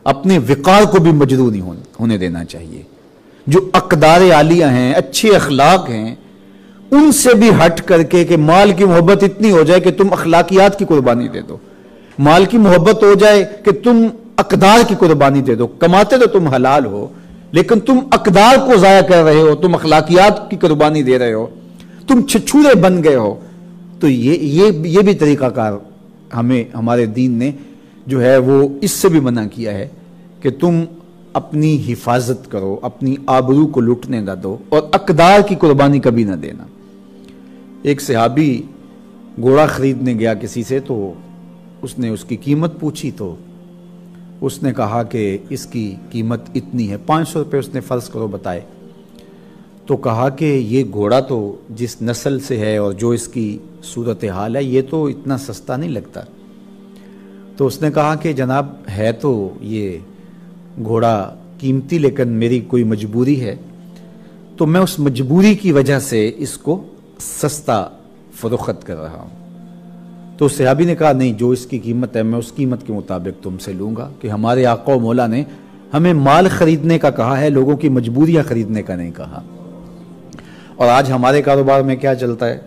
اپنے وقار کو بھی مجروح نہیں ہونے دینا چاہیے. جو اقدار عالیہ ہیں، اچھے اخلاق ہیں، ان سے بھی ہٹ کر کے کہ مال کی محبت اتنی ہو جائے کہ تم اخلاقیات کی قربانی دے دو، مال کی محبت ہو جائے کہ تم اقدار کی قربانی دے دو. کماتے تو تم حلال ہو لیکن تم اقدار کو ضائع کر رہے ہو، تم اخلاقیات کی قربانی دے رہے ہو، تم چھچھورے بن گئے ہو. تو یہ بھی طریقہ کار ہمارے دین نے جو ہے وہ اس سے بھی منع کیا ہے کہ تم اپنی حفاظت کرو، اپنی آبرو کو لٹنے نہ دو اور اقدار کی قربانی کبھی نہ دینا. ایک صحابی گھوڑا خریدنے گیا کسی سے، تو اس نے اس کی قیمت پوچھی تو اس نے کہا کہ اس کی قیمت اتنی ہے، 500 روپے اس نے فرض کرو بتائے. تو کہا کہ یہ گھوڑا تو جس نسل سے ہے اور جو اس کی صورتحال ہے یہ تو اتنا سستا نہیں لگتا. تو اس نے کہا کہ جناب ہے تو یہ گھوڑا قیمتی لیکن میری کوئی مجبوری ہے، تو میں اس مجبوری کی وجہ سے اس کو سستا فروخت کر رہا ہوں. تو صحابی نے کہا نہیں، جو اس کی قیمت ہے میں اس قیمت کے مطابق تم سے لوں گا، کہ ہمارے آقا و مولا نے ہمیں مال خریدنے کا کہا ہے، لوگوں کی مجبوریاں خریدنے کا نہیں کہا. اور آج ہمارے کاروبار میں کیا چلتا ہے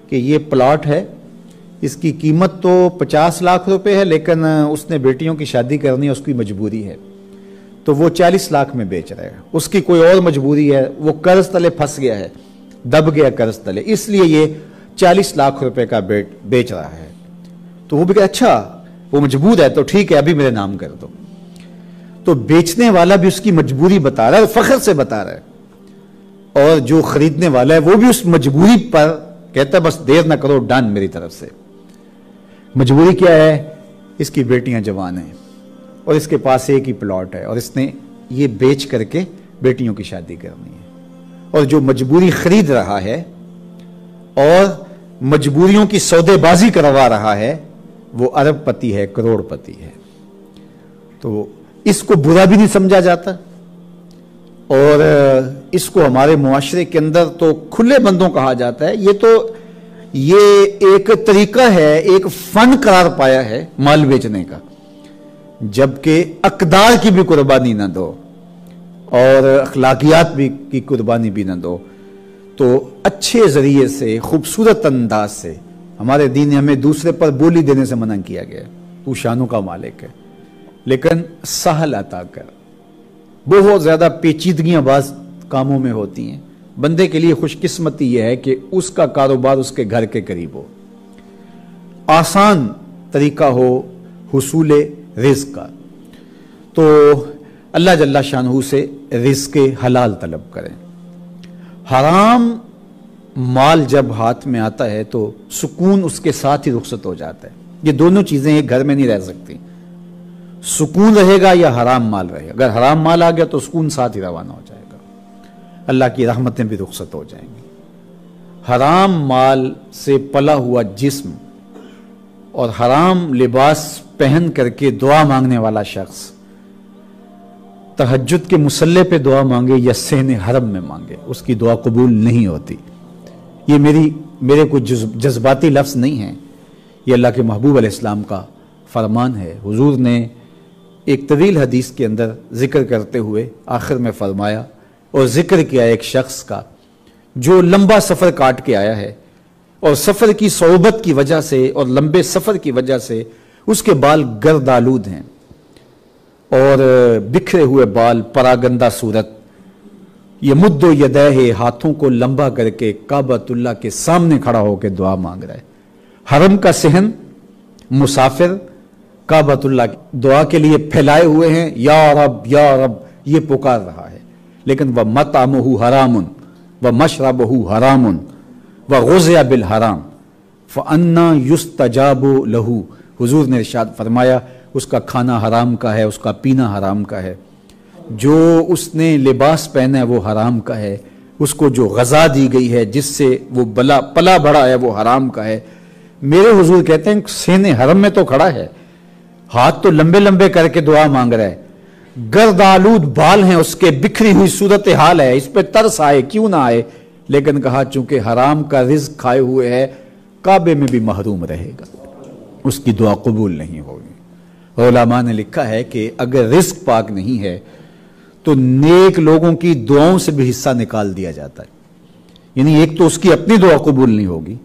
کہ یہ پلاٹ ہے، اس کی قیمت تو 50 لاکھ روپے ہے لیکن اس نے بیٹیوں کی شادی کرنی ہے، اس کی مجبوری ہے، تو وہ 40 لاکھ میں بیچ رہے ہیں. اس کی کوئی اور مجبوری ہے، وہ قرض تلے پھنس گیا ہے، دب گیا قرض تلے، اس لیے یہ 40 لاکھ روپے کا بیچ رہا ہے. تو وہ بھی کہ اچھا وہ مجبور ہے تو ٹھیک ہے ابھی میرے نام کر دو. تو بیچنے والا بھی اس کی مجبوری بتا رہا ہے اور فخر سے بتا رہا ہے، اور جو خریدنے والا ہے وہ بھی اس مجبوری پر کہتا ہے بس دیر نہ کرو، ڈن میری طرف سے. مجبوری کیا ہے؟ اس کی بیٹیاں جوان ہیں اور اس کے پاس ایک ہی پلاٹ ہے اور اس نے یہ بیچ کر کے بیٹیوں کی شادی کرنی ہے. اور جو مجبوری خرید رہا ہے اور مجبوریوں کی سودے بازی کروا رہا ہے وہ ارب پتی ہے، کروڑ پتی ہے. تو اس کو برا بھی نہیں سمجھا جاتا، اور اس کو ہمارے معاشرے کے اندر تو کھلے بندوں کہا جاتا ہے. یہ ایک طریقہ ہے، ایک فن قرار پایا ہے مال بیچنے کا، جبکہ اقدار کی بھی قربانی نہ دو اور اخلاقیات بھی کی قربانی بھی نہ دو. تو اچھے ذریعے سے، خوبصورت انداز سے، ہمارے دین نے ہمیں دوسرے پر بولی دینے سے منع کیا گیا. تو شانوں کا مالک ہے لیکن سہل عطا کر. بہت زیادہ پیچیدگیاں بعض کاموں میں ہوتی ہیں. بندے کے لیے خوش قسمتی یہ ہے کہ اس کا کاروبار اس کے گھر کے قریب ہو، آسان طریقہ ہو حصول رزق کا. تو اللہ جل شانہ سے رزق حلال طلب کریں. حرام مال جب ہاتھ میں آتا ہے تو سکون اس کے ساتھ ہی رخصت ہو جاتا ہے. یہ دونوں چیزیں ایک گھر میں نہیں رہ سکتی. سکون رہے گا یا حرام مال رہے گا. اگر حرام مال آ گیا تو سکون ساتھ ہی روانہ ہو جائے گا، اللہ کی رحمتیں بھی رخصت ہو جائیں گی. حرام مال سے پلا ہوا جسم اور حرام لباس پہن کر کے دعا مانگنے والا شخص تہجد کے مصلے پہ دعا مانگے یا صحن حرم میں مانگے، اس کی دعا قبول نہیں ہوتی. یہ میرے کوئی جذباتی لفظ نہیں ہیں، یہ اللہ کے محبوب علیہ السلام کا فرمان ہے. حضور نے ایک طویل حدیث کے اندر ذکر کرتے ہوئے آخر میں فرمایا اور ذکر کیا ایک شخص کا جو لمبا سفر کاٹ کے آیا ہے اور سفر کی صعوبت کی وجہ سے اور لمبے سفر کی وجہ سے اس کے بال گرد آلود ہیں اور بکھرے ہوئے بال، پراگندہ صورت. یہ مد و یدیہ، ہاتھوں کو لمبا کر کے کعبۃ اللہ کے سامنے کھڑا ہو کے دعا مانگ رہا ہے. حرم کا صحن، مسافر کعبۃ اللہ دعا کے لیے پھیلائے ہوئے ہیں، یا رب یا رب یہ پکار رہا ہے. لیکن وَمَطْعَمُهُ حَرَامٌ وَمَشْرَبُهُ حَرَامٌ وَغُذِّيَ بِالْحَرَامِ فَأَنَّىٰ يُسْتَجَابُ لَهُ. حضور نے ارشاد فرمایا اس کا کھانا حرام کا ہے، اس کا پینا حرام کا ہے، جو اس نے لباس پہنا ہے وہ حرام کا ہے، اس کو جو غذا دی گئی ہے جس سے وہ پلا بڑا ہے وہ حرام کا ہے. میرے حضور کہتے ہیں صحن حرم میں تو کھڑا ہے، ہاتھ تو لمبے لمبے کر کے دعا مانگ رہا ہے، گرد آلود بال ہیں اس کے، بکھری ہوئی صورتحال ہے، اس پہ ترس آئے کیوں نہ آئے. لیکن کہا چونکہ حرام کا رزق کھائے ہوئے ہے کعبے میں بھی محروم رہے گا، اس کی دعا قبول نہیں ہوگی. علماء نے لکھا ہے کہ اگر رزق پاک نہیں ہے تو نیک لوگوں کی دعاؤں سے بھی حصہ نکال دیا جاتا ہے. یعنی ایک تو اس کی اپنی دعا قبول نہیں ہوگی،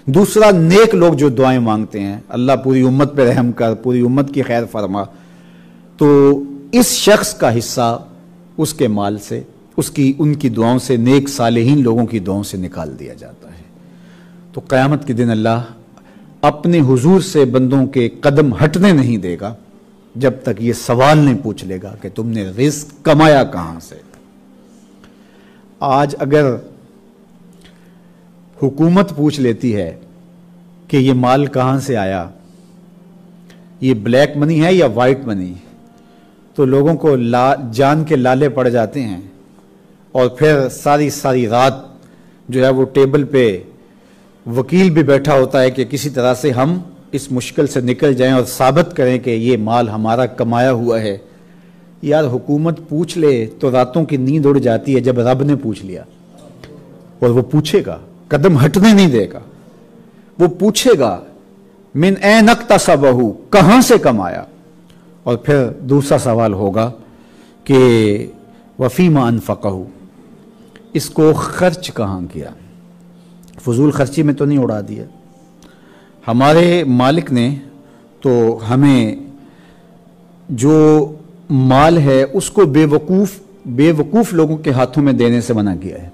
دوسرا نیک لوگ جو دعائیں مانگتے ہیں اللہ پوری امت پہ رحم کر، پوری امت کی خیر فرما، تو اس شخص کا حصہ اس کے مال سے، ان کی دعاؤں سے، نیک صالحین لوگوں کی دعاؤں سے نکال دیا جاتا ہے. تو قیامت کے دن اللہ اپنے حضور سے بندوں کے قدم ہٹنے نہیں دے گا جب تک یہ سوال نہیں پوچھ لے گا کہ تم نے رزق کمایا کہاں سے. آج اگر حکومت پوچھ لیتی ہے کہ یہ مال کہاں سے آیا، یہ بلیک منی ہے یا وائٹ منی، تو لوگوں کو جان کے لالے پڑ جاتے ہیں، اور پھر ساری رات جو ہے وہ ٹیبل پہ وکیل بھی بیٹھا ہوتا ہے کہ کسی طرح سے ہم اس مشکل سے نکل جائیں اور ثابت کریں کہ یہ مال ہمارا کمایا ہوا ہے. یار حکومت پوچھ لے تو راتوں کی نیند اڑ جاتی ہے جب رب نے پوچھ لیا، اور وہ پوچھے گا، قدم ہٹنے نہیں دے گا. وہ پوچھے گا من این اکتسبہ، کہاں سے کمایا، اور پھر دوسرا سوال ہوگا کہ وفیما انفقہ، اس کو خرچ کہاں کیا، فضول خرچی میں تو نہیں اڑا دیا. ہمارے مالک نے تو ہمیں جو مال ہے اس کو بے وقوف لوگوں کے ہاتھوں میں دینے سے منع کیا ہے.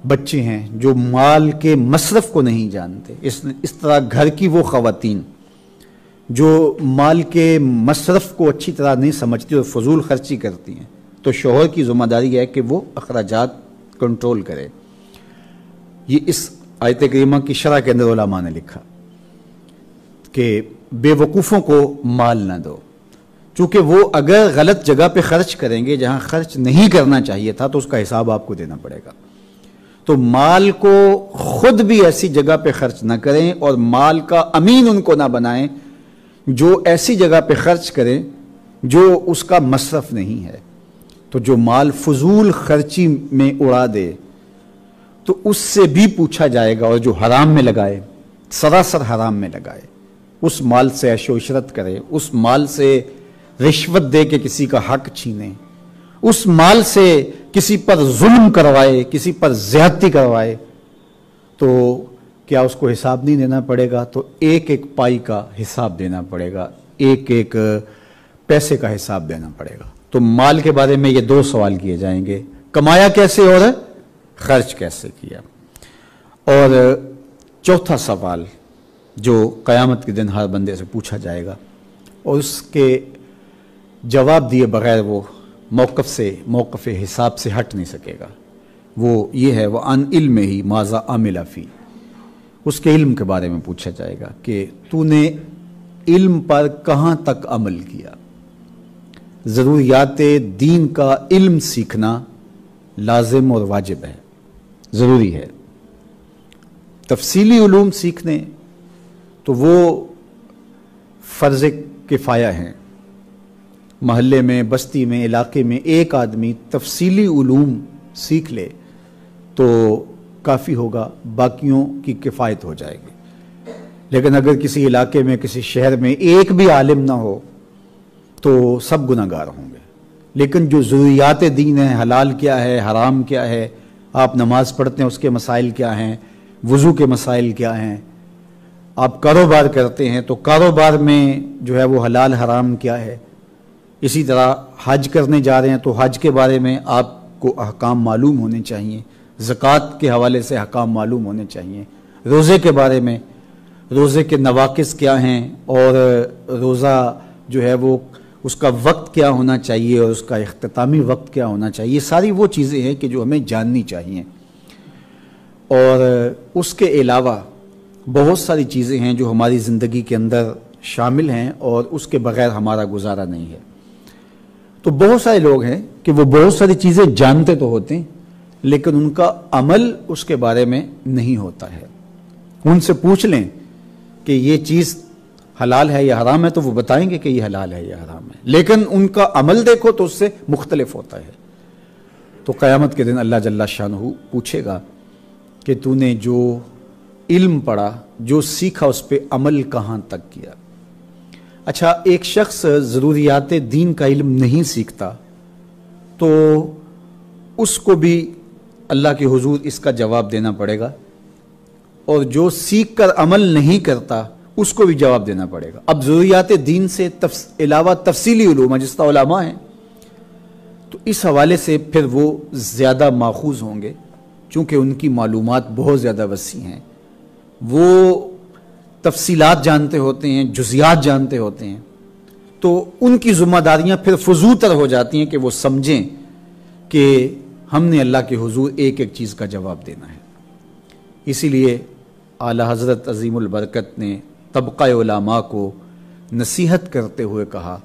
بچے ہیں جو مال کے مصرف کو نہیں جانتے، اس طرح گھر کی وہ خواتین جو مال کے مصرف کو اچھی طرح نہیں سمجھتی اور فضول خرچی کرتی ہیں، تو شوہر کی ذمہ داری ہے کہ وہ اخراجات کنٹرول کرے. یہ اس آیت کریمہ کی شرح کے اندر علماء نے لکھا کہ بے وقوفوں کو مال نہ دو، چونکہ وہ اگر غلط جگہ پہ خرچ کریں گے جہاں خرچ نہیں کرنا چاہیے تھا تو اس کا حساب آپ کو دینا پڑے گا. تو مال کو خود بھی ایسی جگہ پہ خرچ نہ کریں اور مال کا امین ان کو نہ بنائیں جو ایسی جگہ پہ خرچ کریں جو اس کا مصرف نہیں ہے. تو جو مال فضول خرچی میں اڑا دے تو اس سے بھی پوچھا جائے گا، اور جو حرام میں لگائے، سراسر حرام میں لگائے، اس مال سے عیش و عشرت کرے، اس مال سے رشوت دے کے کسی کا حق چھینے، اس مال سے کسی پر ظلم کروائے، کسی پر زیادتی کروائے، تو کیا اس کو حساب نہیں دینا پڑے گا؟ تو ایک ایک پائی کا حساب دینا پڑے گا، ایک ایک پیسے کا حساب دینا پڑے گا. تو مال کے بارے میں یہ دو سوال کیے جائیں گے، کمایا کیسے اور خرچ کیسے کیا. اور چوتھا سوال جو قیامت کے دن ہر بندے سے پوچھا جائے گا اور اس کے جواب دیے بغیر وہ موقف حساب سے ہٹ نہیں سکے گا، وہ یہ ہے وَعَنْ عِلْمِهِ مَاذَا عَمِلَ فِيهِ. اس کے علم کے بارے میں پوچھا جائے گا کہ تو نے علم پر کہاں تک عمل کیا. ضروریات دین کا علم سیکھنا لازم اور واجب ہے، ضروری ہے. تفصیلی علوم سیکھنے تو وہ فرض کفایہ ہیں. محلے میں، بستی میں، علاقے میں ایک آدمی تفصیلی علوم سیکھ لے تو کافی ہوگا، باقیوں کی کفایت ہو جائے گی. لیکن اگر کسی علاقے میں، کسی شہر میں ایک بھی عالم نہ ہو تو سب گناہ گار ہوں گے. لیکن جو ضروریات دین ہیں، حلال کیا ہے، حرام کیا ہے، آپ نماز پڑھتے ہیں اس کے مسائل کیا ہیں، وضو کے مسائل کیا ہیں، آپ کاروبار کرتے ہیں تو کاروبار میں جو ہے وہ حلال حرام کیا ہے، اسی طرح حج کرنے جا رہے ہیں تو حج کے بارے میں آپ کو احکام معلوم ہونے چاہیے، زکوٰۃ کے حوالے سے احکام معلوم ہونے چاہیے، روزے کے بارے میں، روزے کے نواقص کیا ہیں، اور روزہ جو ہے وہ اس کا وقت کیا ہونا چاہیے اور اس کا اختتامی وقت کیا ہونا چاہیے. یہ ساری وہ چیزیں ہیں کہ جو ہمیں جاننی چاہیے. اور اس کے علاوہ بہت ساری چیزیں ہیں جو ہماری زندگی کے اندر شامل ہیں اور اس کے بغیر ہمارا گزارا نہیں ہے. تو بہت سارے لوگ ہیں کہ وہ بہت ساری چیزیں جانتے تو ہوتے ہیں لیکن ان کا عمل اس کے بارے میں نہیں ہوتا ہے. ان سے پوچھ لیں کہ یہ چیز حلال ہے یا حرام ہے تو وہ بتائیں گے کہ یہ حلال ہے یا حرام ہے، لیکن ان کا عمل دیکھو تو اس سے مختلف ہوتا ہے. تو قیامت کے دن اللہ جل شانہ پوچھے گا کہ تو نے جو علم پڑھا، جو سیکھا، اس پہ عمل کہاں تک کیا. اچھا، ایک شخص ضروریات دین کا علم نہیں سیکھتا تو اس کو بھی اللہ کے حضور اس کا جواب دینا پڑے گا، اور جو سیکھ کر عمل نہیں کرتا اس کو بھی جواب دینا پڑے گا۔ اب ضروریات دین سے علاوہ تفصیلی علوم جس طرح علماء ہیں، تو اس حوالے سے پھر وہ زیادہ ماخوذ ہوں گے، چونکہ ان کی معلومات بہت زیادہ وسیع ہیں، وہ تفصیلات جانتے ہوتے ہیں، جزیات جانتے ہوتے ہیں، تو ان کی ذمہ داریاں پھر فضوتر ہو جاتی ہیں کہ وہ سمجھیں کہ ہم نے اللہ کے حضور ایک ایک چیز کا جواب دینا ہے۔ اسی لیے اعلی حضرت عظیم البرکت نے طبقہ علماء کو نصیحت کرتے ہوئے کہا